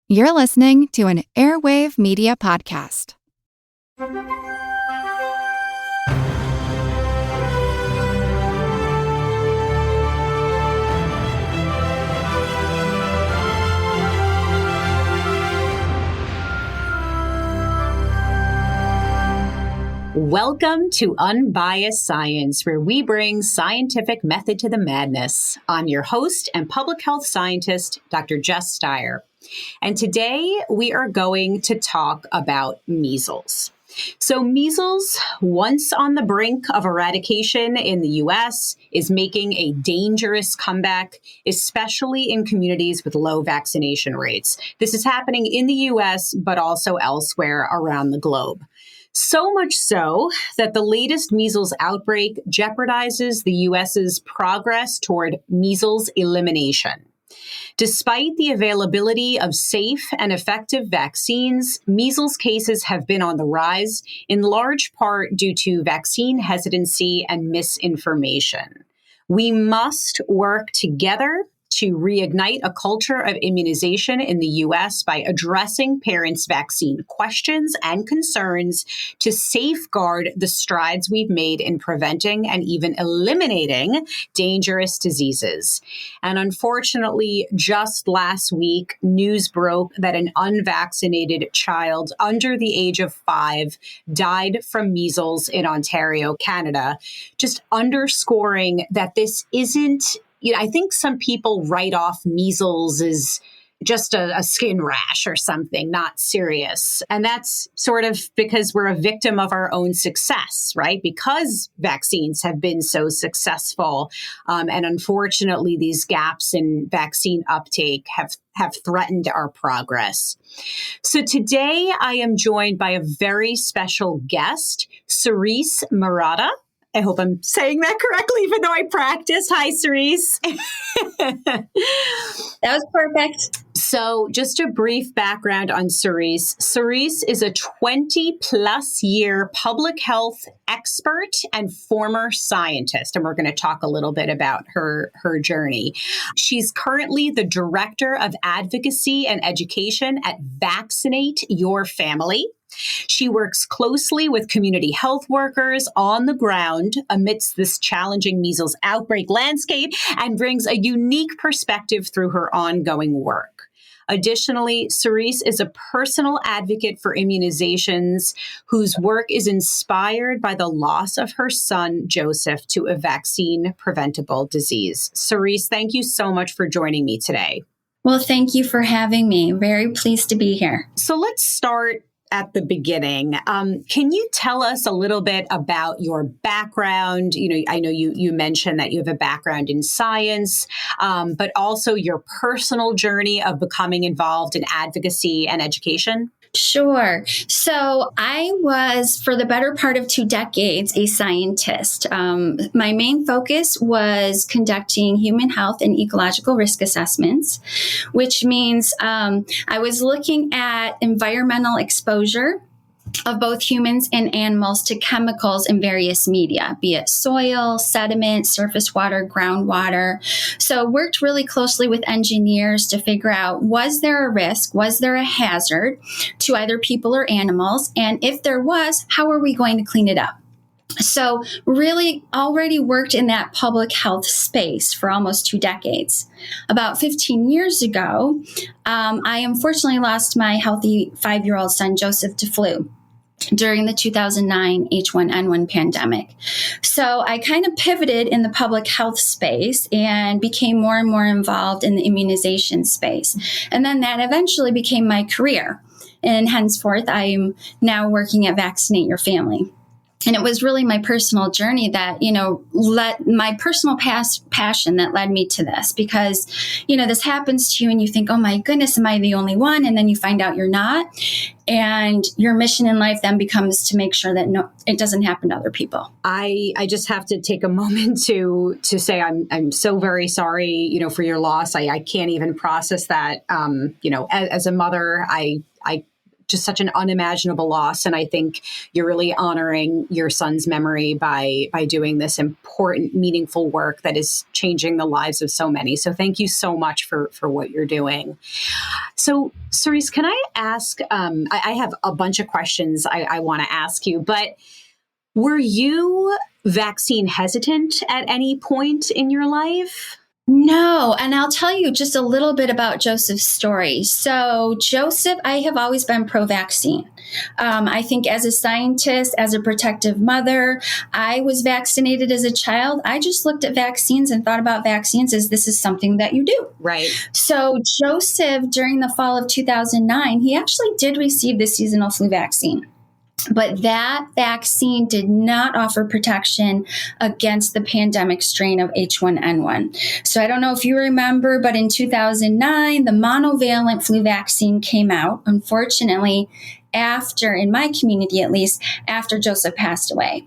You're listening to an Airwave Media Podcast. Welcome to Unbiased Science, where we bring scientific method to the madness. I'm your host and public health scientist, Dr. Jess. And today we are going to talk about measles. So measles, once on the brink of eradication in the U.S., is making a dangerous comeback, especially in communities with low vaccination rates. This is happening in the U.S., but also elsewhere around the globe. So much so that the latest measles outbreak jeopardizes the U.S.'s progress toward measles elimination. Despite the availability of safe and effective vaccines, measles cases have been on the rise, in large part due to vaccine hesitancy and misinformation. We must work together to reignite a culture of immunization in the U.S. by addressing parents' vaccine questions and concerns to safeguard the strides we've made in preventing and even eliminating dangerous diseases. And unfortunately, just last week, news broke that an unvaccinated child under the age of 5 died from measles in Ontario, Canada, just underscoring that this isn't, I think some people write off measles as just a skin rash or something, not serious. And that's sort of because we're a victim of our own success, right? Because vaccines have been so successful. And unfortunately, these gaps in vaccine uptake have threatened our progress. So today I am joined by a very special guest, Serese Marotta. I hope I'm saying that correctly, even though I practiced. Hi, Serese. That was perfect. So just a brief background on Serese. Serese is a 20-plus year public health expert and former scientist, and we're going to talk a little bit about her journey. She's currently the Director of Advocacy and Education at Vaccinate Your Family. She works closely with community health workers on the ground amidst this challenging measles outbreak landscape and brings a unique perspective through her ongoing work. Additionally, Serese is a personal advocate for immunizations whose work is inspired by the loss of her son, Joseph, to a vaccine-preventable disease. Serese, thank you so much for joining me today. Well, thank you for having me. Very pleased to be here. So let's start at the beginning. Can you tell us a little bit about your background? I know you mentioned that you have a background in science, but also your personal journey of becoming involved in advocacy and education. Sure. So I was, for the better part of 2 decades, a scientist. My main focus was conducting human health and ecological risk assessments, which means I was looking at environmental exposure of both humans and animals to chemicals in various media, be it soil, sediment, surface water, groundwater. So worked really closely with engineers to figure out, was there a risk, was there a hazard to either people or animals? And if there was, how are we going to clean it up? So really already worked in that public health space for almost 2 decades. About 15 years ago, I unfortunately lost my healthy 5-year-old son, Joseph, to flu during the 2009 H1N1 pandemic. So I kind of pivoted in the public health space and became more and more involved in the immunization space. And then that eventually became my career. And henceforth, I'm now working at Vaccinate Your Family. And it was really my personal journey that, let my personal passion that led me to this, because, this happens to you and you think, oh my goodness, am I the only one? And then you find out you're not. And your mission in life then becomes to make sure that it doesn't happen to other people. I just have to take a moment to say I'm so very sorry, for your loss. I can't even process that. As a mother, I just such an unimaginable loss. And I think you're really honoring your son's memory by doing this important, meaningful work that is changing the lives of so many. So thank you so much for what you're doing. So Serese, can I ask, I have a bunch of questions I want to ask you, but were you vaccine hesitant at any point in your life? No, and I'll tell you just a little bit about Joseph's story. So Joseph, I have always been pro-vaccine. I think as a scientist, as a protective mother, I was vaccinated as a child. I just looked at vaccines and thought about vaccines as this is something that you do. Right. So Joseph, during the fall of 2009, he actually did receive the seasonal flu vaccine. But that vaccine did not offer protection against the pandemic strain of H1N1. So I don't know if you remember, but in 2009, the monovalent flu vaccine came out, unfortunately, after, in my community at least, after Joseph passed away.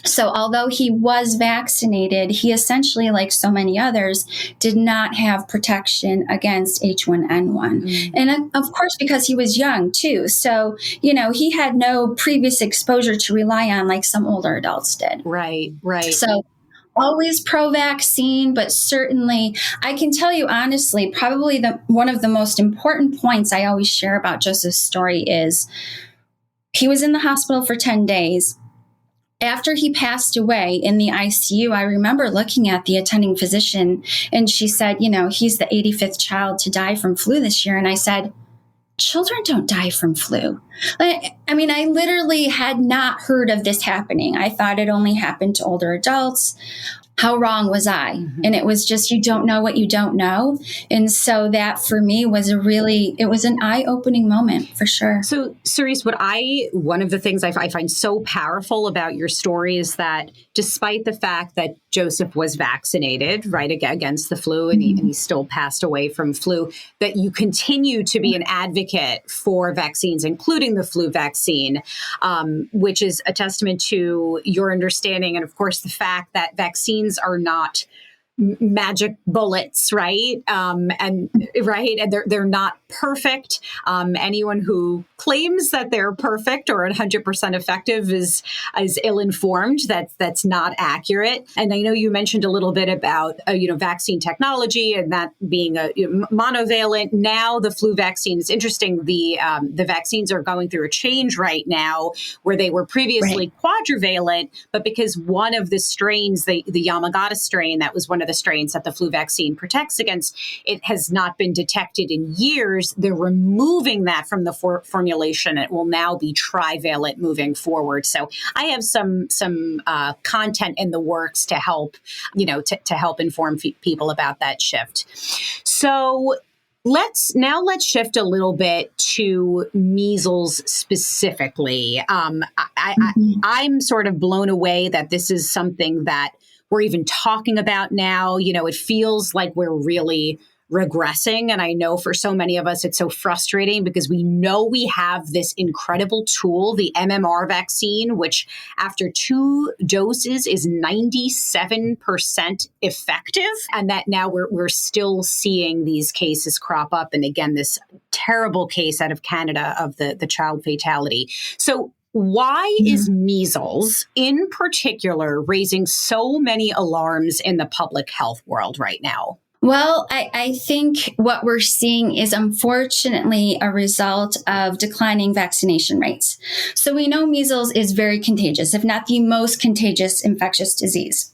So although he was vaccinated, he essentially, like so many others, did not have protection against H1N1. Mm. And of course, because he was young too. So, he had no previous exposure to rely on like some older adults did. Right. So always pro-vaccine, but certainly I can tell you honestly, probably one of the most important points I always share about Joseph's story is he was in the hospital for 10 days. After he passed away in the ICU, I remember looking at the attending physician and she said, he's the 85th child to die from flu this year. And I said, children don't die from flu. I literally had not heard of this happening. I thought it only happened to older adults. How wrong was I? Mm-hmm. And it was just, you don't know what you don't know. And so that for me was it was an eye-opening moment for sure. So Serese, one of the things I find so powerful about your story is that despite the fact that Joseph was vaccinated, right, against the flu, and he still passed away from flu, that you continue to be an advocate for vaccines, including the flu vaccine, which is a testament to your understanding. And of course, the fact that vaccines are not magic bullets, right? And they're not perfect. Anyone who claims that they're perfect or 100% effective is ill-informed. That's not accurate. And I know you mentioned a little bit about vaccine technology and that being a monovalent. Now the flu vaccine is interesting. The vaccines are going through a change right now where they were previously quadrivalent, but because one of the strains, the Yamagata strain, that was one of the strains that the flu vaccine protects against, it has not been detected in years. They're removing that from the formulation. It will now be trivalent moving forward. So I have some content in the works to help, to help inform people about that shift. So let's shift a little bit to measles specifically. I'm sort of blown away that this is something that we're even talking about now. It feels like we're really regressing. And I know for so many of us, it's so frustrating because we know we have this incredible tool, the MMR vaccine, which after 2 doses is 97% effective. And that now we're still seeing these cases crop up. And again, this terrible case out of Canada of the child fatality. So why is measles in particular raising so many alarms in the public health world right now? Well, I think what we're seeing is unfortunately a result of declining vaccination rates. So we know measles is very contagious, if not the most contagious infectious disease.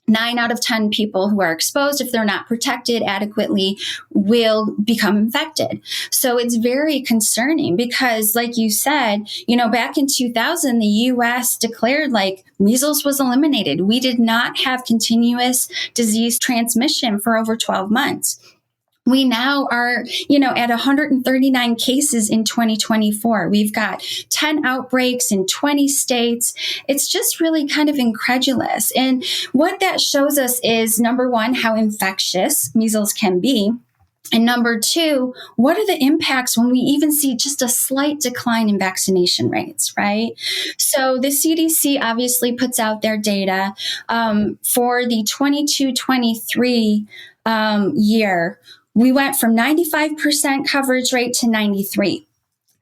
9 out of 10 people who are exposed, if they're not protected adequately, will become infected. So it's very concerning because, like you said, back in 2000, the U.S. declared measles was eliminated. We did not have continuous disease transmission for over 12 months. We now are, at 139 cases in 2024. We've got 10 outbreaks in 20 states. It's just really kind of incredulous. And what that shows us is, number one, how infectious measles can be. And number two, what are the impacts when we even see just a slight decline in vaccination rates, right? So the CDC obviously puts out their data for the 22-23 year. We went from 95% coverage rate to 93%.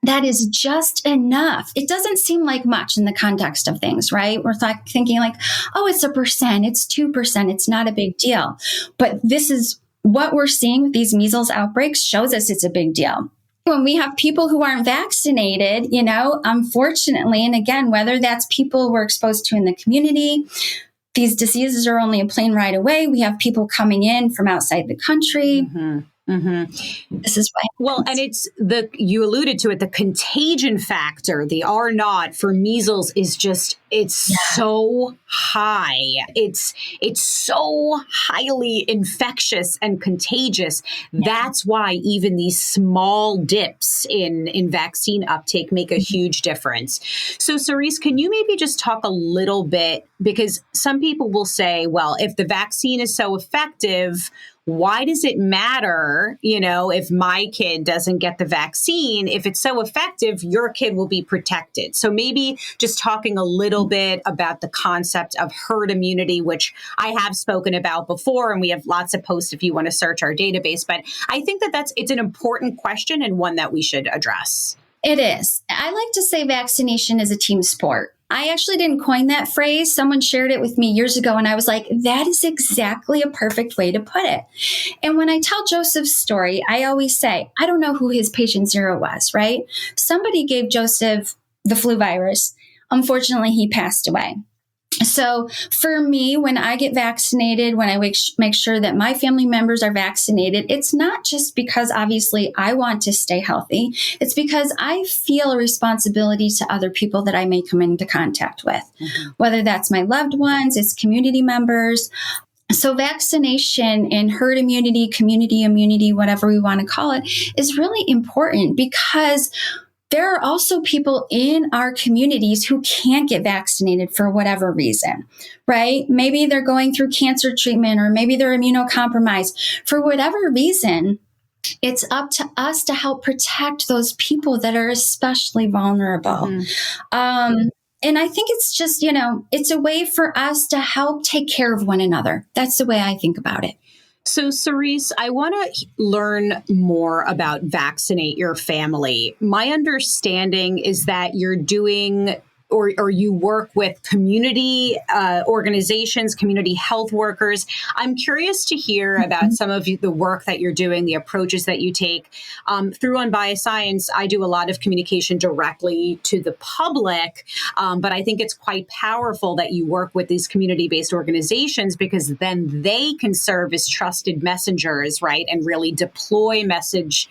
that is just enough. It doesn't seem like much in the context of things, right? We're thinking like, oh, it's 1%, it's 2%, it's not a big deal. But this is what we're seeing with these measles outbreaks shows us it's a big deal. When we have people who aren't vaccinated, unfortunately, and again, whether that's people we're exposed to in the community, these diseases are only a plane ride away. We have people coming in from outside the country. Mm-hmm. Mm-hmm. This is why. Well, and you alluded to it, the contagion factor, the R naught for measles is so high. It's so highly infectious and contagious. Yeah. That's why even these small dips in vaccine uptake make a huge difference. So Serese, can you maybe just talk a little bit, because some people will say, well, if the vaccine is so effective, why does it matter, if my kid doesn't get the vaccine? If it's so effective, your kid will be protected. So maybe just talking a little bit about the concept of herd immunity, which I have spoken about before, and we have lots of posts if you want to search our database. But I think it's an important question and one that we should address. It is. I like to say vaccination is a team sport. I actually didn't coin that phrase. Someone shared it with me years ago, and I was like, that is exactly a perfect way to put it. And when I tell Joseph's story, I always say, I don't know who his patient zero was, right? Somebody gave Joseph the flu virus. Unfortunately, he passed away. So for me, when I get vaccinated, when I make sure that my family members are vaccinated, it's not just because obviously I want to stay healthy. It's because I feel a responsibility to other people that I may come into contact with, whether that's my loved ones, it's community members. So vaccination and herd immunity, community immunity, whatever we want to call it, is really important because there are also people in our communities who can't get vaccinated for whatever reason, right? Maybe they're going through cancer treatment, or maybe they're immunocompromised. For whatever reason, it's up to us to help protect those people that are especially vulnerable. And I think it's just, it's a way for us to help take care of one another. That's the way I think about it. So, Serese, I want to learn more about Vaccinate Your Family. My understanding is that you're doing or you work with community organizations, community health workers. I'm curious to hear about some of the work that you're doing, the approaches that you take. Through Unbiased Science, I do a lot of communication directly to the public, but I think it's quite powerful that you work with these community-based organizations, because then they can serve as trusted messengers, right, and really deploy messages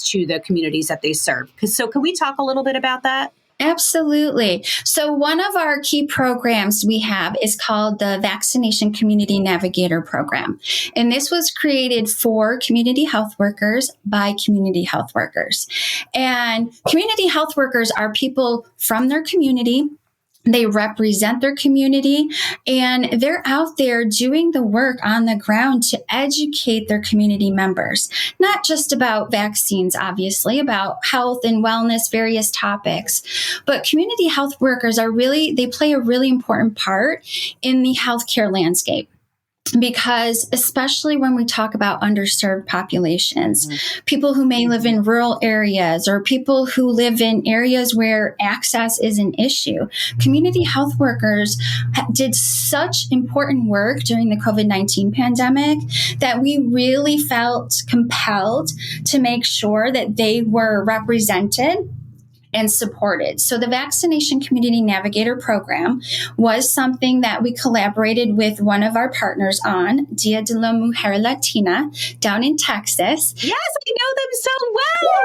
to the communities that they serve. So can we talk a little bit about that? Absolutely. So one of our key programs we have is called the Vaccination Community Navigator Program. And this was created for community health workers by community health workers. And community health workers are people from their community. They represent their community, and they're out there doing the work on the ground to educate their community members, not just about vaccines, obviously, about health and wellness, various topics. But community health workers they play a really important part in the healthcare landscape. Because especially when we talk about underserved populations, people who may live in rural areas or people who live in areas where access is an issue, community health workers did such important work during the COVID-19 pandemic that we really felt compelled to make sure that they were represented and supported. So the Vaccination Community Navigator Program was something that we collaborated with one of our partners on, Dia de la Mujer Latina, down in Texas. Yes, I know them so well.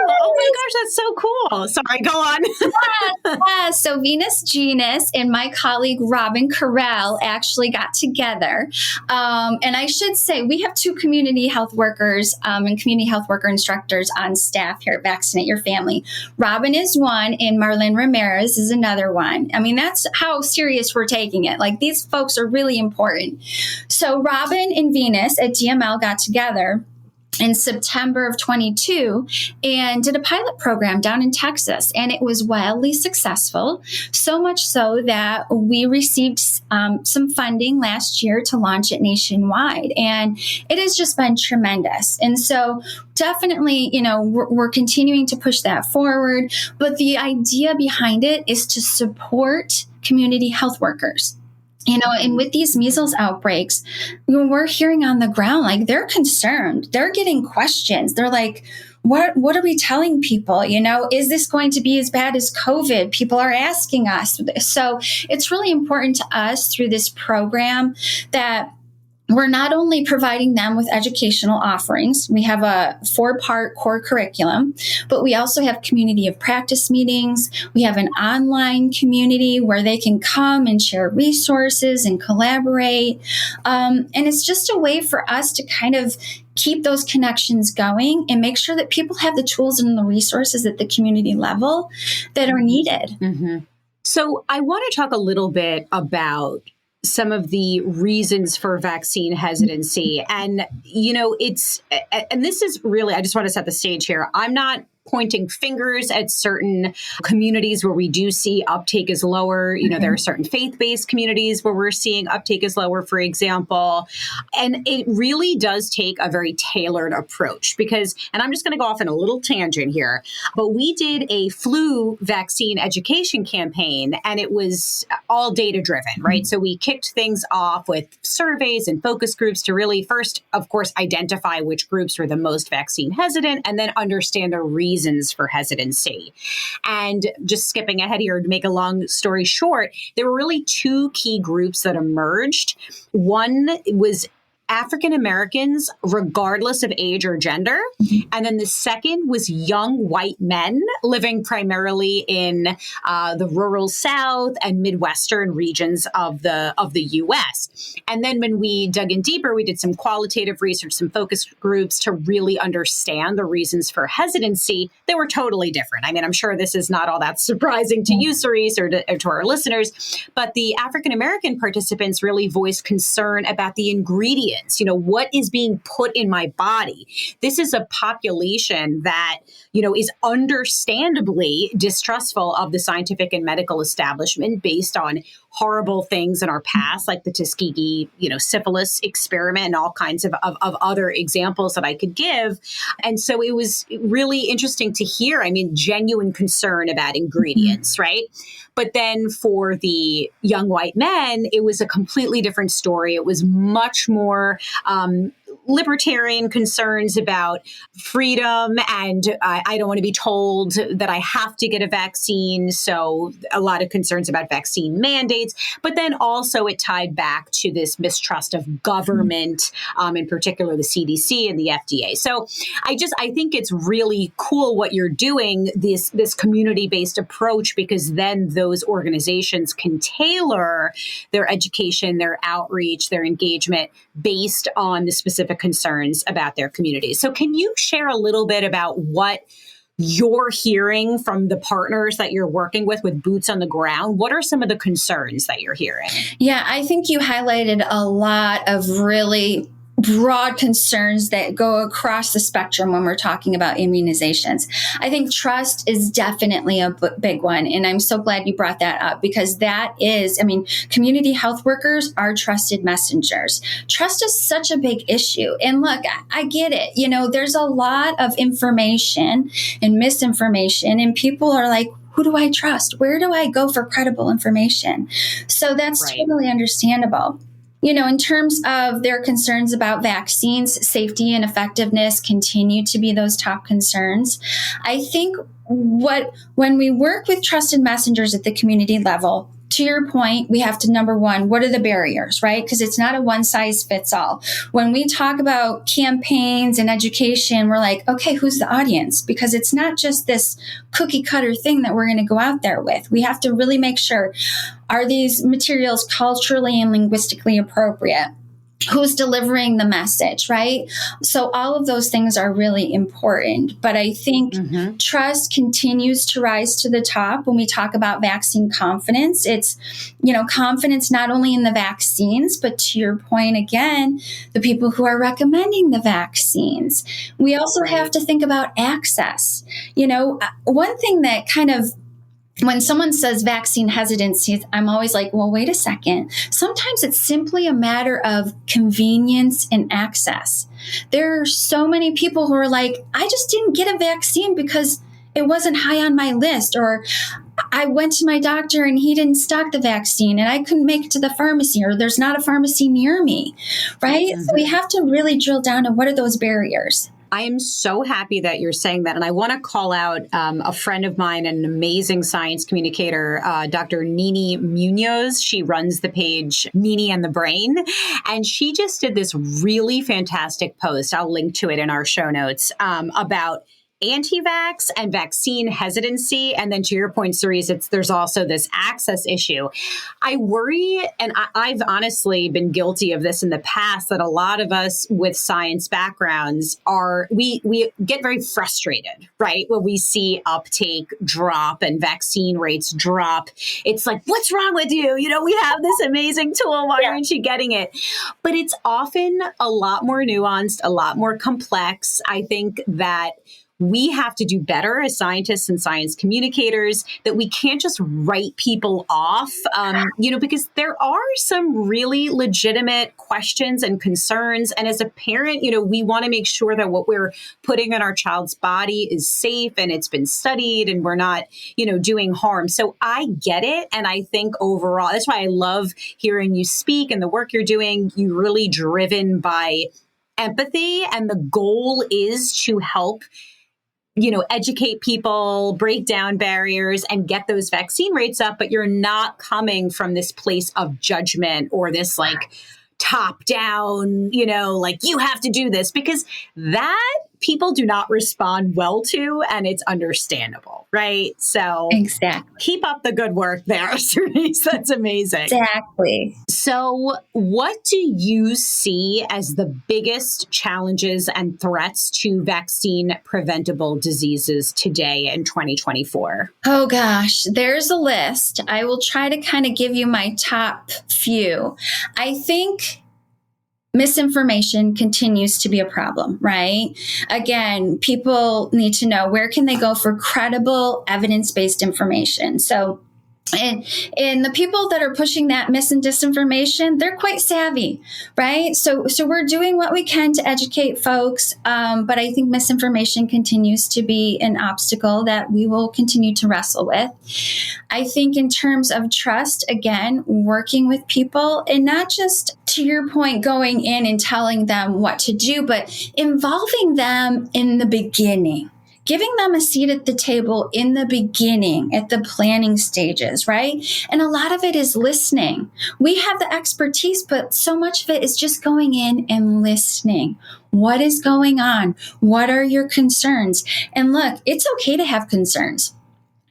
Yes. Oh my gosh, that's so cool. Sorry, go on. Yes. So Venus Genus and my colleague Robin Carell actually got together. And I should say, we have two community health workers and community health worker instructors on staff here at Vaccinate Your Family. Robin is one, and Marlene Ramirez is another one. I mean, that's how serious we're taking it. Like, these folks are really important. So Robin and Venus at DML got together in September of 22 and did a pilot program down in Texas. And it was wildly successful, so much so that we received some funding last year to launch it nationwide. And it has just been tremendous. And so definitely, we're continuing to push that forward. But the idea behind it is to support community health workers. And with these measles outbreaks, we're hearing on the ground, like, they're concerned. They're getting questions. They're like, what are we telling people? Is this going to be as bad as COVID? People are asking us. So it's really important to us through this program that we're not only providing them with educational offerings. We have a 4-part core curriculum, but we also have community of practice meetings. We have an online community where they can come and share resources and collaborate. And it's just a way for us to kind of keep those connections going and make sure that people have the tools and the resources at the community level that are needed. Mm-hmm. So I want to talk a little bit about some of the reasons for vaccine hesitancy. And, and this is really, I just want to set the stage here. I'm not pointing fingers at certain communities where we do see uptake is lower. There are certain faith-based communities where we're seeing uptake is lower, for example. And it really does take a very tailored approach because, and I'm just going to go off in a little tangent here, but we did a flu vaccine education campaign and it was all data-driven, right? So we kicked things off with surveys and focus groups to really first, of course, identify which groups were the most vaccine hesitant and then understand the reasons for hesitancy. And just skipping ahead here to make a long story short, there were really 2 key groups that emerged. One was African Americans, regardless of age or gender. And then the second was young white men living primarily in the rural South and Midwestern regions of the U.S. And then when we dug in deeper, we did some qualitative research, some focus groups to really understand the reasons for hesitancy. They were totally different. I mean, I'm sure this is not all that surprising to you, Serese, or to our listeners, but the African American participants really voiced concern about the ingredients. What is being put in my body? This is a population that, is understandably distrustful of the scientific and medical establishment based on horrible things in our past, like the Tuskegee, syphilis experiment and all kinds of other examples that I could give. And so it was really interesting to hear, genuine concern about ingredients, right? But then for the young white men, it was a completely different story. It was much more libertarian concerns about freedom and I don't want to be told that I have to get a vaccine. So a lot of concerns about vaccine mandates, but then also it tied back to this mistrust of government, in particular the CDC and the FDA. So I think it's really cool what you're doing, this community-based approach, because then those organizations can tailor their education, their outreach, their engagement based on the specific concerns about their communities. So can you share a little bit about what you're hearing from the partners that you're working with boots on the ground? What are some of the concerns that you're hearing? Yeah, I think you highlighted a lot of really broad concerns that go across the spectrum when we're talking about immunizations. I think trust is definitely a big one. And I'm so glad you brought that up because that is, community health workers are trusted messengers. Trust is such a big issue. And look, I get it. There's a lot of information and misinformation and people are like, who do I trust? Where do I go for credible information? So that's totally understandable. In terms of their concerns about vaccines, safety and effectiveness continue to be those top concerns. I think when we work with trusted messengers at the community level, to your point, we have to, number one, what are the barriers, right? Because it's not a one size fits all. When we talk about campaigns and education, we're like, okay, who's the audience? Because it's not just this cookie cutter thing that we're going to go out there with. We have to really make sure, are these materials culturally and linguistically appropriate? who's delivering the message, right? So all of those things are really important. But I think trust continues to rise to the top when we talk about vaccine confidence. It's, confidence not only in the vaccines, but to your point again, the people who are recommending the vaccines. We also have to think about access. One thing that kind of, when someone says vaccine hesitancy, I'm always like, well, wait a second. Sometimes it's simply a matter of convenience and access. There are so many people who are like, I just didn't get a vaccine because it wasn't high on my list, or I went to my doctor and he didn't stock the vaccine and I couldn't make it to the pharmacy, or there's not a pharmacy near me, right? So we have to really drill down on what are those barriers. I am so happy that you're saying that. And I want to call out a friend of mine, an amazing science communicator, Dr. Nini Munoz. She runs the page Nini and the Brain. And she just did this really fantastic post. I'll link to it in our show notes about anti-vax and vaccine hesitancy. And then to your point, Serese, there's also this access issue. I worry, and I've honestly been guilty of this in the past, that a lot of us with science backgrounds we get very frustrated, right? When we see uptake drop and vaccine rates drop. It's like, what's wrong with you? We have this amazing tool. Why aren't you getting it? But it's often a lot more nuanced, a lot more complex. I think that we have to do better as scientists and science communicators, that we can't just write people off, because there are some really legitimate questions and concerns. And as a parent, we want to make sure that what we're putting in our child's body is safe and it's been studied and we're not, doing harm. So I get it. And I think overall, that's why I love hearing you speak and the work you're doing. You're really driven by empathy, and the goal is to help educate people, break down barriers, and get those vaccine rates up. But you're not coming from this place of judgment or this top down, like you have to do this, because that people do not respond well to, and it's understandable, right? So exactly. Keep up the good work there, Serese. That's amazing. Exactly. So what do you see as the biggest challenges and threats to vaccine-preventable diseases today in 2024? Oh gosh, there's a list. I will try to kind of give you my top few. I think misinformation continues to be a problem, right? Again, people need to know, where can they go for credible, evidence-based information? So, and the people that are pushing that mis and disinformation, they're quite savvy, right? So we're doing what we can to educate folks, but I think misinformation continues to be an obstacle that we will continue to wrestle with. I think in terms of trust, again, working with people, and not just, to your point, going in and telling them what to do, but involving them in the beginning. Giving them a seat at the table in the beginning, at the planning stages, right? And a lot of it is listening. We have the expertise, but so much of it is just going in and listening. What is going on? What are your concerns? And look, it's okay to have concerns.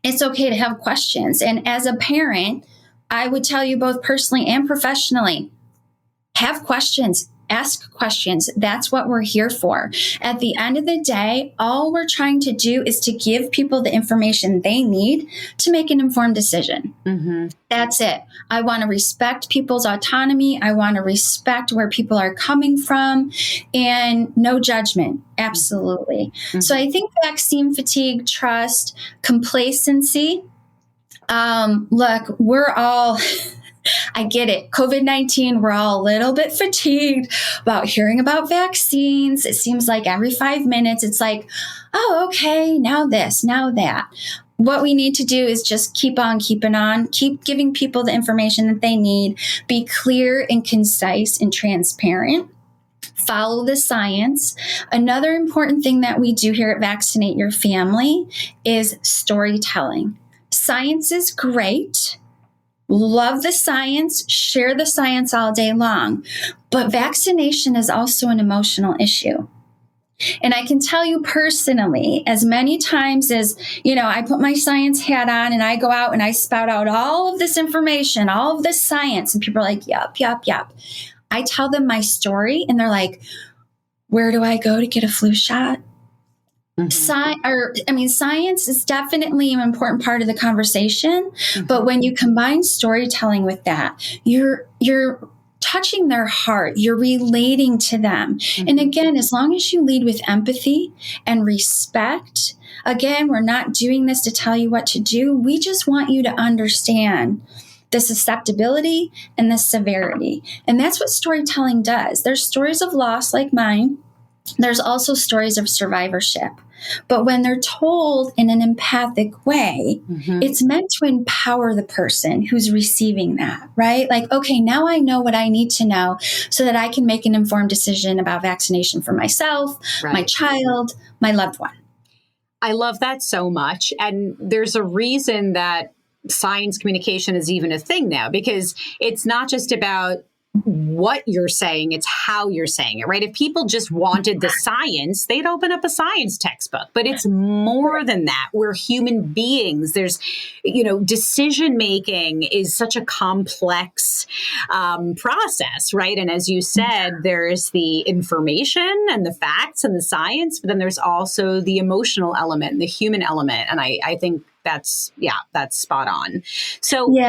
It's okay to have questions. And as a parent, I would tell you both personally and professionally, have questions. Ask questions. That's what we're here for. At the end of the day, all we're trying to do is to give people the information they need to make an informed decision. Mm-hmm. That's it. I want to respect people's autonomy. I want to respect where people are coming from, and no judgment. Absolutely. Mm-hmm. So I think vaccine fatigue, trust, complacency. Look, we're all... I get it. COVID-19, we're all a little bit fatigued about hearing about vaccines. It seems like every 5 minutes, it's like, oh, okay, now this, now that. What we need to do is just keep on keeping on, keep giving people the information that they need, be clear and concise and transparent. Follow the science. Another important thing that we do here at Vaccinate Your Family is storytelling. Science is great. Love the science, share the science all day long. But vaccination is also an emotional issue. And I can tell you personally, as many times as, I put my science hat on and I go out and I spout out all of this information, all of this science, and people are like, yup. I tell them my story and they're like, where do I go to get a flu shot? Science is definitely an important part of the conversation, but when you combine storytelling with that, you're touching their heart, you're relating to them. And again, as long as you lead with empathy and respect, again, we're not doing this to tell you what to do. We just want you to understand the susceptibility and the severity. And that's what storytelling does. There's stories of loss like mine. There's also stories of survivorship. But when they're told in an empathic way, it's meant to empower the person who's receiving that, right? Like, okay, now I know what I need to know so that I can make an informed decision about vaccination for myself, my child, my loved one. I love that so much. And there's a reason that science communication is even a thing now, because it's not just about what you're saying, it's how you're saying it, right? If people just wanted the science, they'd open up a science textbook, but it's more than that. We're human beings. There's, decision-making is such a complex process, right? And as you said, there's the information and the facts and the science, but then there's also the emotional element and the human element. And I think that's spot on. So, go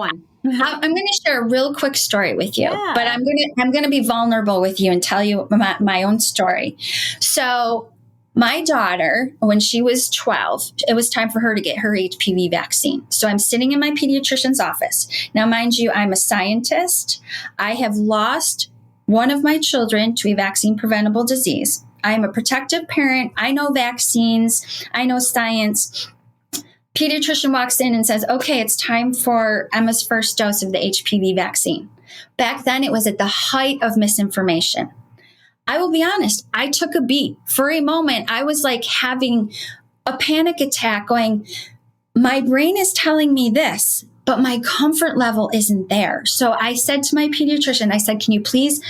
on. I'm going to share a real quick story with you, but I'm going to be vulnerable with you and tell you my own story. So my daughter, when she was 12, it was time for her to get her HPV vaccine. So I'm sitting in my pediatrician's office. Now, mind you, I'm a scientist. I have lost one of my children to a vaccine-preventable disease. I am a protective parent. I know vaccines. I know science. Pediatrician walks in and says, okay, it's time for Emma's first dose of the HPV vaccine. Back then, it was at the height of misinformation. I will be honest, I took a beat. For a moment, I was like having a panic attack going, my brain is telling me this, but my comfort level isn't there. So I said to my pediatrician, I said, can you please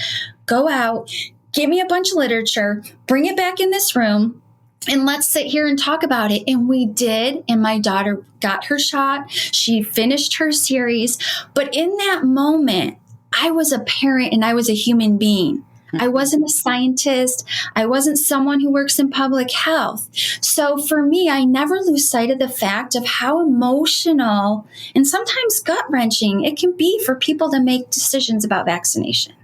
go out, give me a bunch of literature, bring it back in this room, and let's sit here and talk about it. And we did. And my daughter got her shot. She finished her series. But in that moment, I was a parent and I was a human being. I wasn't a scientist. I wasn't someone who works in public health. So for me, I never lose sight of the fact of how emotional and sometimes gut-wrenching it can be for people to make decisions about vaccination.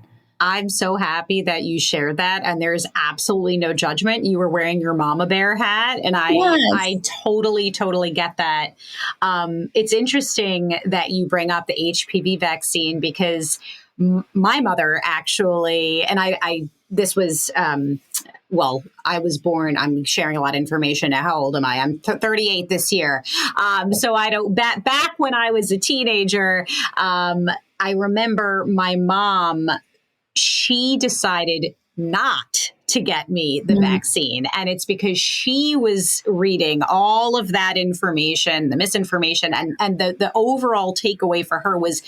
I'm so happy that you shared that, and there's absolutely no judgment. You were wearing your mama bear hat, and I totally get that. It's interesting that you bring up the HPV vaccine because my mother actually, and I was born, I'm sharing a lot of information now. How old am I? I'm 38 this year. So I don't, back when I was a teenager, I remember my mom, she decided not to get me the vaccine. And it's because she was reading all of that information, the misinformation, and the overall takeaway for her was,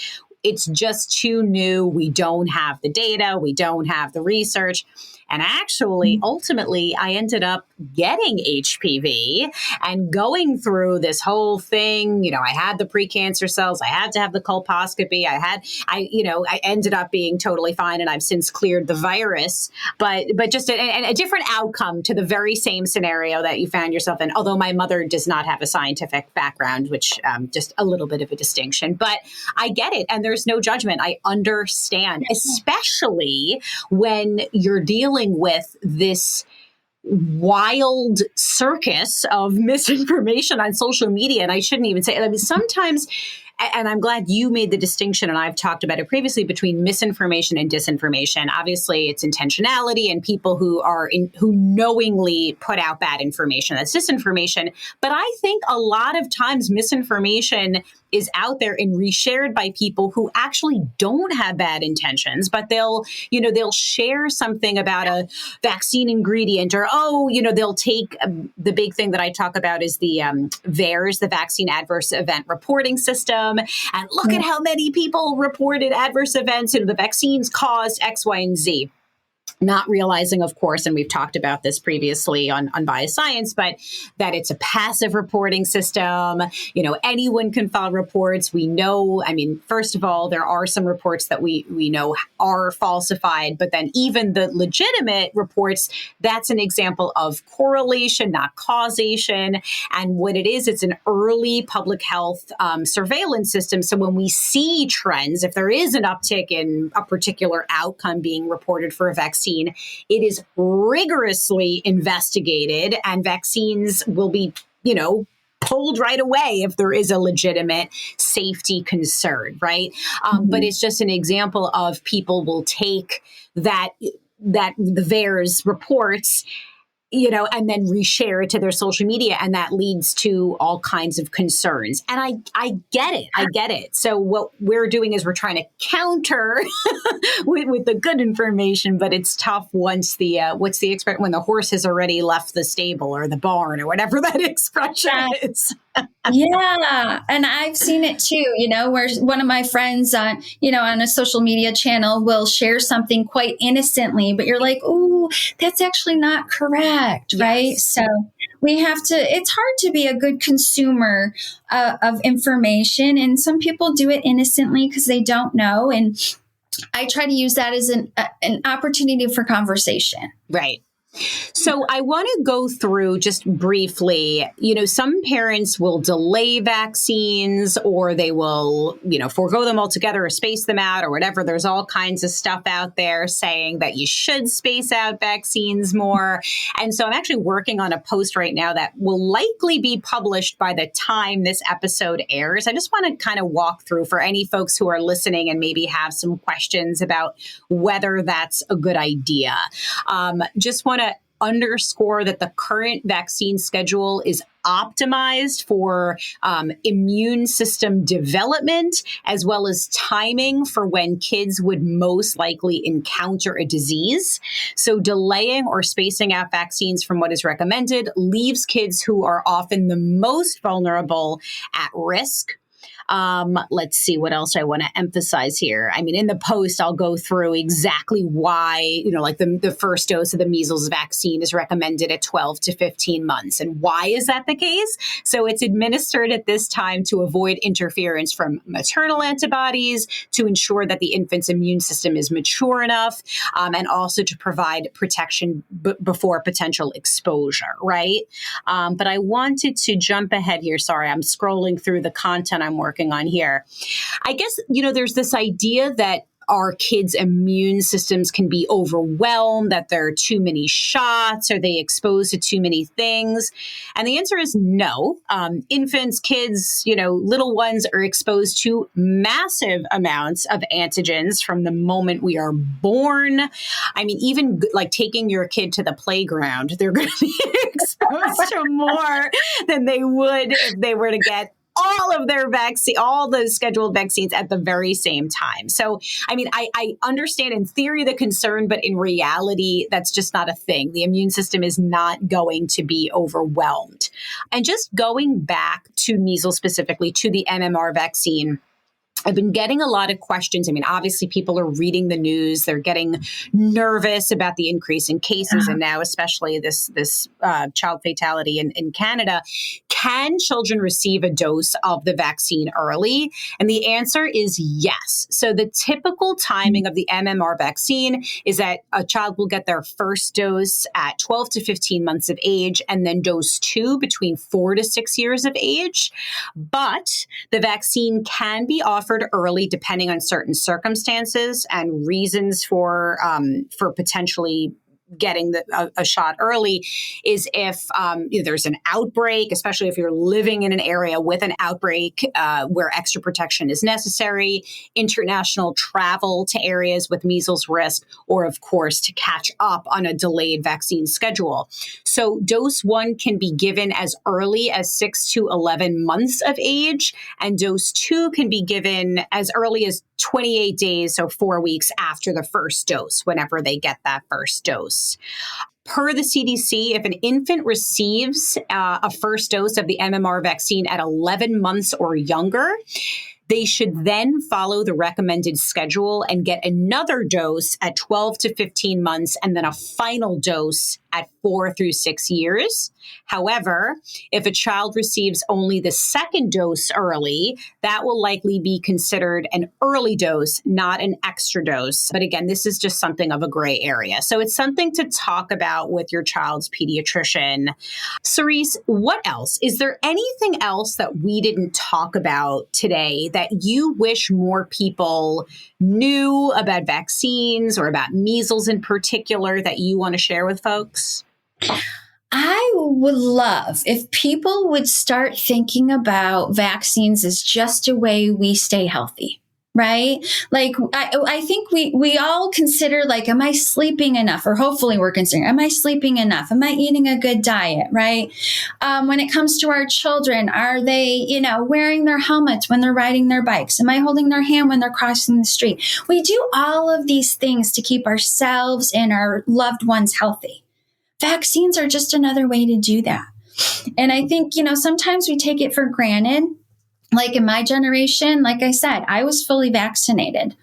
it's just too new. We don't have the data. We don't have the research. And actually, ultimately, I ended up getting HPV and going through this whole thing. You know, I had the precancer cells. I had to have the colposcopy. I ended up being totally fine, and I've since cleared the virus. But just a different outcome to the very same scenario that you found yourself in. Although my mother does not have a scientific background, which just a little bit of a distinction. But I get it, and there's no judgment. I understand, especially when you're dealing with this wild circus of misinformation on social media. And I shouldn't even say, I mean, sometimes, and I'm glad you made the distinction, and I've talked about it previously, between misinformation and disinformation. Obviously, it's intentionality and people who knowingly put out bad information. That's disinformation. But I think a lot of times misinformation is out there and reshared by people who actually don't have bad intentions, but they'll share something about a vaccine ingredient, or, they'll take the big thing that I talk about is the VAERS, the Vaccine Adverse Event Reporting System. And look at how many people reported adverse events, and the vaccines caused X, Y, and Z. not realizing, of course, and we've talked about this previously on Unbiased Science, but that it's a passive reporting system. Anyone can file reports. We know, first of all, there are some reports that we know are falsified, but then even the legitimate reports, that's an example of correlation, not causation. And what it is, it's an early public health surveillance system. So when we see trends, if there is an uptick in a particular outcome being reported for a vaccine, it is rigorously investigated, and vaccines will be, pulled right away if there is a legitimate safety concern, right? But it's just an example of people will take that the VAERS reports, and then reshare it to their social media. And that leads to all kinds of concerns. And I get it. I get it. So what we're doing is we're trying to counter with the good information, but it's tough once when the horse has already left the stable or the barn or whatever that expression is. Yeah. And I've seen it too, where one of my friends on a social media channel will share something quite innocently, but you're like, oh, that's actually not correct. Yes. Right. So we have to, it's hard to be a good consumer of information. And some people do it innocently because they don't know. And I try to use that as an opportunity for conversation. Right. So I want to go through just briefly, some parents will delay vaccines, or they will, forego them altogether or space them out or whatever. There's all kinds of stuff out there saying that you should space out vaccines more. And so I'm actually working on a post right now that will likely be published by the time this episode airs. I just want to kind of walk through for any folks who are listening and maybe have some questions about whether that's a good idea. Just want to underscore that the current vaccine schedule is optimized for immune system development, as well as timing for when kids would most likely encounter a disease. So delaying or spacing out vaccines from what is recommended leaves kids who are often the most vulnerable at risk. Let's see what else I want to emphasize here. In the post, I'll go through exactly why, like the first dose of the measles vaccine is recommended at 12 to 15 months. And why is that the case? So it's administered at this time to avoid interference from maternal antibodies, to ensure that the infant's immune system is mature enough, and also to provide protection before potential exposure, right? But I wanted to jump ahead here. Sorry, I'm scrolling through the content I'm working on here. I guess, there's this idea that our kids' immune systems can be overwhelmed, that there are too many shots, are they exposed to too many things? And the answer is no. Infants, kids, little ones are exposed to massive amounts of antigens from the moment we are born. Even like taking your kid to the playground, they're going to be exposed to more than they would if they were to get all of their all those scheduled vaccines at the very same time. So, I understand in theory the concern, but in reality, that's just not a thing. The immune system is not going to be overwhelmed. And just going back to measles specifically, to the MMR vaccine, I've been getting a lot of questions. Obviously, people are reading the news. They're getting nervous about the increase in cases, and now especially this child fatality in Canada. Can children receive a dose of the vaccine early? And the answer is yes. So the typical timing of the MMR vaccine is that a child will get their first dose at 12 to 15 months of age, and then dose 2 between 4 to 6 years of age. But the vaccine can be offered early depending on certain circumstances and reasons for potentially getting a shot early is if there's an outbreak, especially if you're living in an area with an outbreak where extra protection is necessary, international travel to areas with measles risk, or of course to catch up on a delayed vaccine schedule. So dose 1 can be given as early as 6 to 11 months of age, and dose 2 can be given as early as 28 days, so 4 weeks after the first dose, whenever they get that first dose. Per the CDC, if an infant receives a first dose of the MMR vaccine at 11 months or younger, They should then follow the recommended schedule and get another dose at 12 to 15 months and then a final dose at 4 through 6 years. However, if a child receives only the second dose early, that will likely be considered an early dose, not an extra dose. But again, this is just something of a gray area. So it's something to talk about with your child's pediatrician. Serese, what else? Is there anything else that we didn't talk about today that you wish more people knew about vaccines or about measles in particular that you want to share with folks? I would love if people would start thinking about vaccines as just a way we stay healthy, right? Like, I think we all consider, like, am I sleeping enough? Or hopefully we're considering, am I sleeping enough? Am I eating a good diet, right? When it comes to our children, are they, wearing their helmets when they're riding their bikes? Am I holding their hand when they're crossing the street? We do all of these things to keep ourselves and our loved ones healthy. Vaccines are just another way to do that. And I think, sometimes we take it for granted. Like in my generation, like I said, I was fully vaccinated.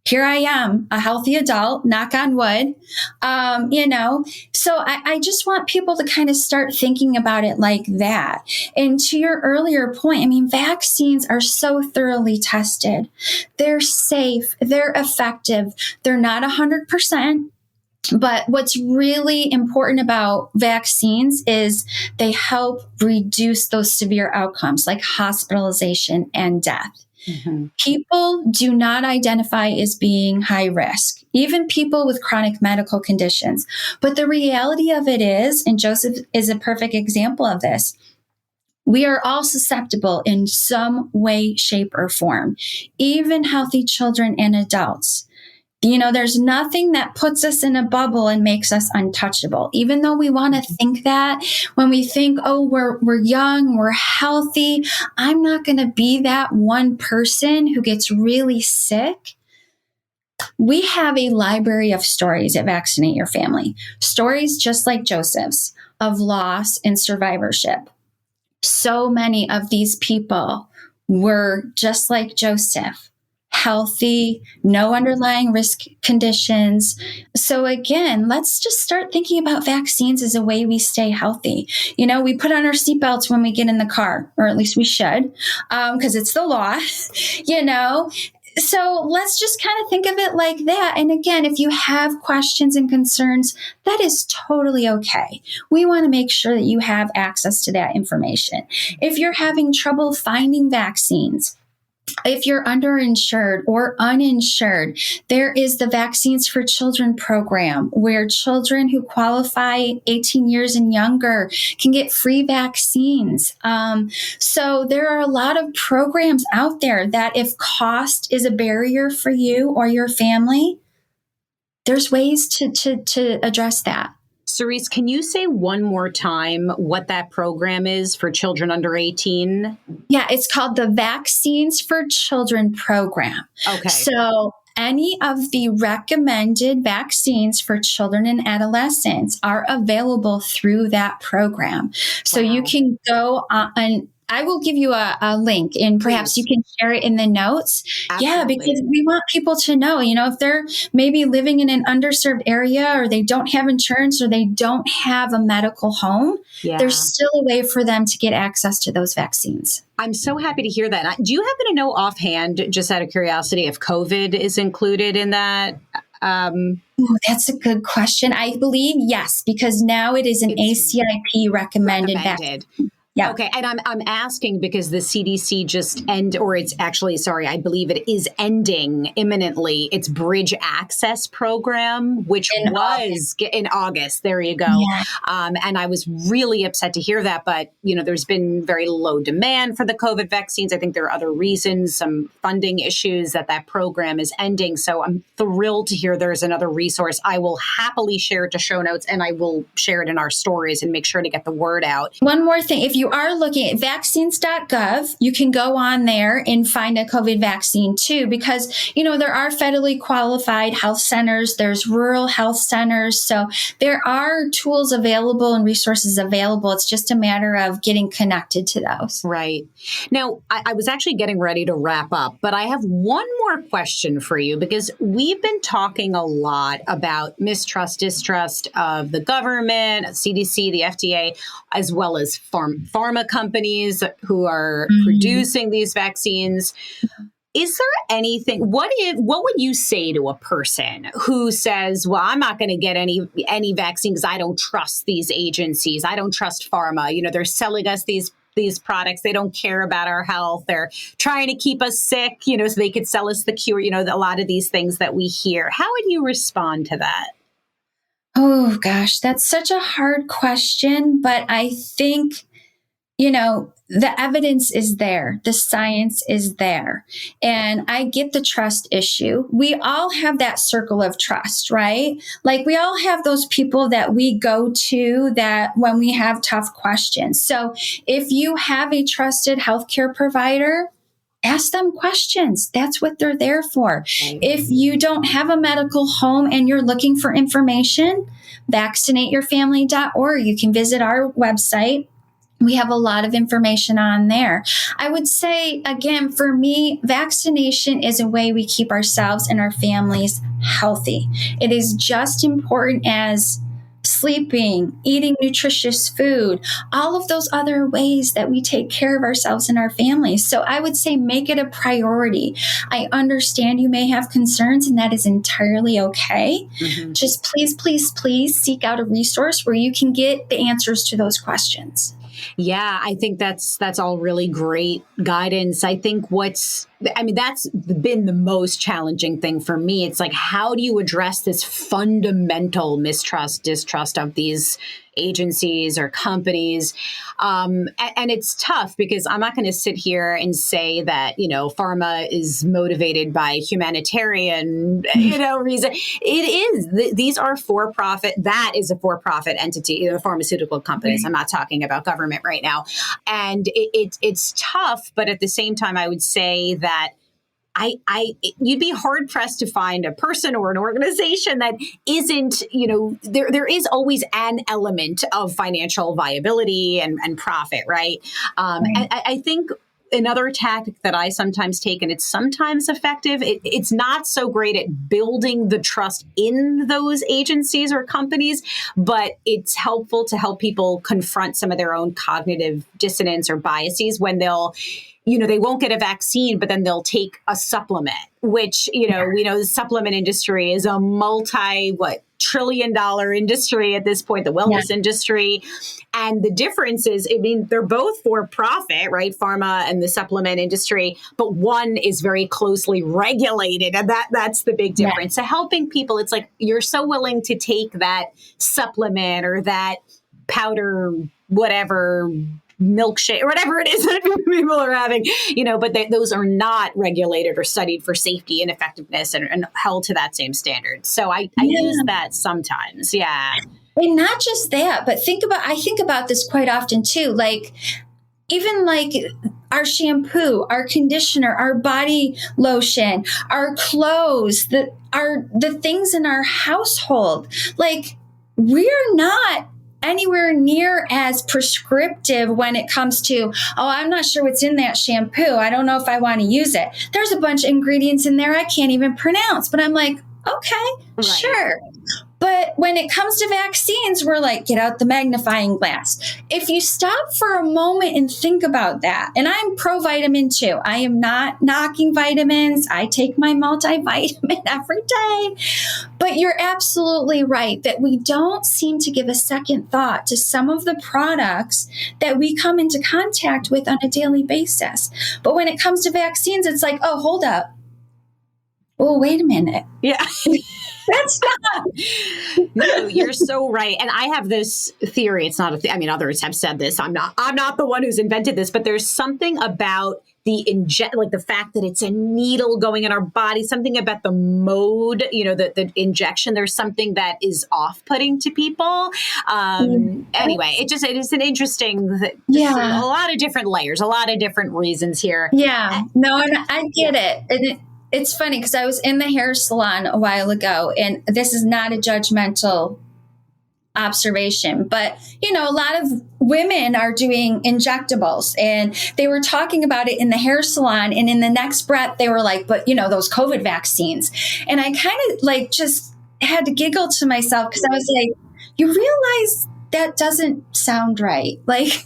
Here I am, a healthy adult, knock on wood, So I just want people to kind of start thinking about it like that. And to your earlier point, vaccines are so thoroughly tested. They're safe, they're effective, they're not 100%. But what's really important about vaccines is they help reduce those severe outcomes like hospitalization and death. Mm-hmm. People do not identify as being high risk, even people with chronic medical conditions. But the reality of it is, and Joseph is a perfect example of this, we are all susceptible in some way, shape, or form, even healthy children and adults. There's nothing that puts us in a bubble and makes us untouchable. Even though we want to think that, when we think, oh, we're young, we're healthy, I'm not going to be that one person who gets really sick. We have a library of stories at Vaccinate Your Family. Stories just like Joseph's of loss and survivorship. So many of these people were just like Joseph. Healthy, no underlying risk conditions. So again, let's just start thinking about vaccines as a way we stay healthy. We put on our seatbelts when we get in the car, or at least we should, because it's the law, So let's just kind of think of it like that. And again, if you have questions and concerns, that is totally okay. We want to make sure that you have access to that information. If you're having trouble finding vaccines, if you're underinsured or uninsured, there is the Vaccines for Children program where children who qualify 18 years and younger can get free vaccines. So there are a lot of programs out there that if cost is a barrier for you or your family, there's ways to address that. Serese, can you say one more time what that program is for children under 18? Yeah, it's called the Vaccines for Children program. Okay. So any of the recommended vaccines for children and adolescents are available through that program. So you can go on. I will give you a link and perhaps you can share it in the notes. Absolutely. Yeah, because we want people to know, if they're maybe living in an underserved area or they don't have insurance or they don't have a medical home, there's still a way for them to get access to those vaccines. I'm so happy to hear that. Do you happen to know offhand, just out of curiosity, if COVID is included in that? Ooh, that's a good question. I believe yes, because now it is an ACIP recommended vaccine. Yeah. Okay. And I'm asking because the CDC I believe it is ending imminently its Bridge Access program, which was in August. There you go. Yeah. And I was really upset to hear that. But, there's been very low demand for the COVID vaccines. I think there are other reasons, some funding issues that program is ending. So I'm thrilled to hear there's another resource. I will happily share it to show notes and I will share it in our stories and make sure to get the word out. One more thing. If you you are looking at vaccines.gov, you can go on there and find a COVID vaccine too, because, there are federally qualified health centers, there's rural health centers. So there are tools available and resources available. It's just a matter of getting connected to those. Right. Now, I was actually getting ready to wrap up, but I have one more question for you, because we've been talking a lot about mistrust, distrust of the government, CDC, the FDA, as well as pharma companies who are producing these vaccines. Is there anything, what would you say to a person who says, well, I'm not going to get any vaccine because I don't trust these agencies. I don't trust pharma. They're selling us these products. They don't care about our health. They're trying to keep us sick, so they could sell us the cure, a lot of these things that we hear. How would you respond to that? Oh, gosh, that's such a hard question. But I think, the evidence is there. The science is there. And I get the trust issue. We all have that circle of trust, right? Like we all have those people that we go to that when we have tough questions. So if you have a trusted healthcare provider, ask them questions. That's what they're there for. If you don't have a medical home and you're looking for information, vaccinateyourfamily.org. You can visit our website. We have a lot of information on there. I would say, again, for me, vaccination is a way we keep ourselves and our families healthy. It is just important as sleeping, eating nutritious food, all of those other ways that we take care of ourselves and our families. So I would say make it a priority. I understand you may have concerns, and that is entirely okay. Just please seek out a resource where you can get the answers to those questions. Yeah, I think that's all really great guidance. I think that's been the most challenging thing for me. It's like, how do you address this fundamental mistrust, distrust of these agencies or companies? And it's tough because I'm not going to sit here and say that, pharma is motivated by humanitarian, reason. It is. These are for-profit. That is a for-profit entity, pharmaceutical companies. I'm not talking about government right now. And it's tough. But at the same time, I would say that you'd be hard pressed to find a person or an organization that isn't, there is always an element of financial viability and profit, right? And I think another tactic that I sometimes take, and it's sometimes effective, it's not so great at building the trust in those agencies or companies, but it's helpful to help people confront some of their own cognitive dissonance or biases when they won't get a vaccine, but then they'll take a supplement, which, we know the supplement industry is a multi-trillion-dollar industry at this point, the wellness industry. And the difference is, they're both for profit, right? Pharma and the supplement industry, but one is very closely regulated. And that's the big difference. So helping people, it's like, you're so willing to take that supplement or that powder, whatever, milkshake or whatever it is that people are having, but those are not regulated or studied for safety and effectiveness and held to that same standard. So I use that sometimes. Yeah. And not just that, but I think about this quite often too. Like, even like our shampoo, our conditioner, our body lotion, our clothes, the things in our household, like we're not anywhere near as prescriptive when it comes to, I'm not sure what's in that shampoo. I don't know if I want to use it. There's a bunch of ingredients in there I can't even pronounce, but I'm like, okay, sure. But when it comes to vaccines, we're like, get out the magnifying glass. If you stop for a moment and think about that, and I'm pro-vitamin too. I am not knocking vitamins. I take my multivitamin every day. But you're absolutely right that we don't seem to give a second thought to some of the products that we come into contact with on a daily basis. But when it comes to vaccines, it's like, oh, hold up. Oh, wait a minute. Yeah. That's not. No, you're so right. And I have this theory. It's not I mean, others have said this. I'm not the one who's invented this, but there's something about like the fact that it's a needle going in our body, something about the mode, the injection. There's something that is off-putting to people. Anyway, it is an interesting, a lot of different layers, a lot of different reasons here. Yeah, no, and I get it. And it's funny because I was in the hair salon a while ago, and this is not a judgmental observation, but a lot of women are doing injectables, and they were talking about it in the hair salon, and in the next breath they were like, but those COVID vaccines. And I kind of just had to giggle to myself because I was like, you realize that doesn't sound right. Like,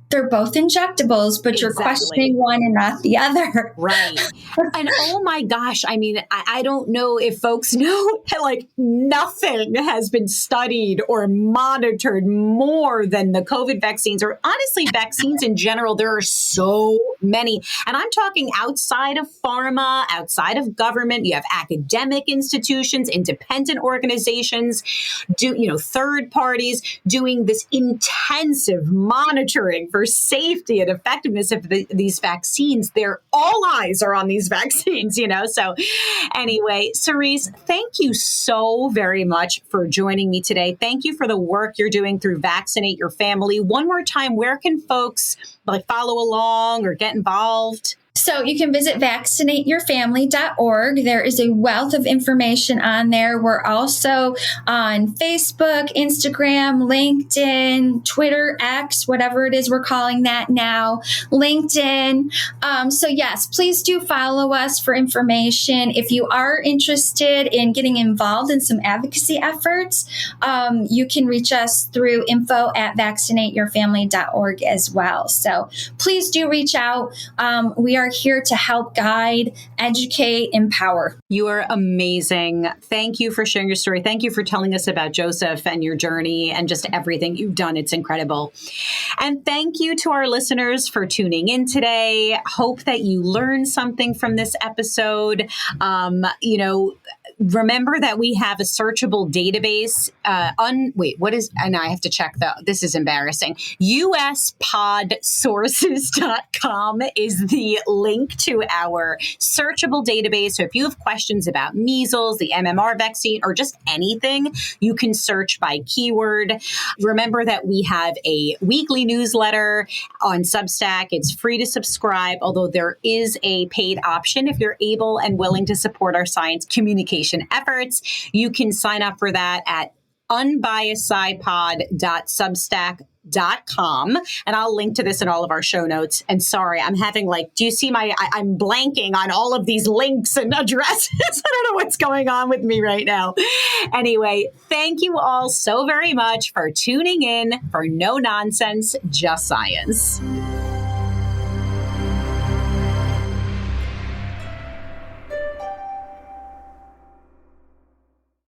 they're both injectables, but you're questioning one and not the other. Right. And oh my gosh, I mean, I don't know if folks know, like nothing has been studied or monitored more than the COVID vaccines, or honestly, vaccines in general. There are so many. And I'm talking outside of pharma, outside of government. You have academic institutions, independent organizations, third parties doing this intensive monitoring for safety and effectiveness of these vaccines. All eyes are on these vaccines, So anyway, Serese, thank you so very much for joining me today. Thank you for the work you're doing through Vaccinate Your Family. One more time, where can folks follow along or get involved? So you can visit vaccinateyourfamily.org. There is a wealth of information on there. We're also on Facebook, Instagram, LinkedIn, Twitter, X, whatever it is we're calling that now, LinkedIn. So yes, please do follow us for information. If you are interested in getting involved in some advocacy efforts, you can reach us through info@vaccinateyourfamily.org as well. So please do reach out. We are here to help guide, educate, empower. You are amazing. Thank you for sharing your story. Thank you for telling us about Joseph and your journey and just everything you've done. It's incredible. And thank you to our listeners for tuning in today. Hope that you learned something from this episode. Remember that we have a searchable database. And I have to check this is embarrassing. uspodsources.com is the link to our searchable database. So if you have questions about measles, the MMR vaccine, or just anything, you can search by keyword. Remember that we have a weekly newsletter on Substack. It's free to subscribe, although there is a paid option if you're able and willing to support our science communication efforts. You can sign up for that at unbiasedscipod.substack.com. And I'll link to this in all of our show notes. And sorry, I'm having do you see I'm blanking on all of these links and addresses. I don't know what's going on with me right now. Anyway, thank you all so very much for tuning in for No Nonsense, Just Science.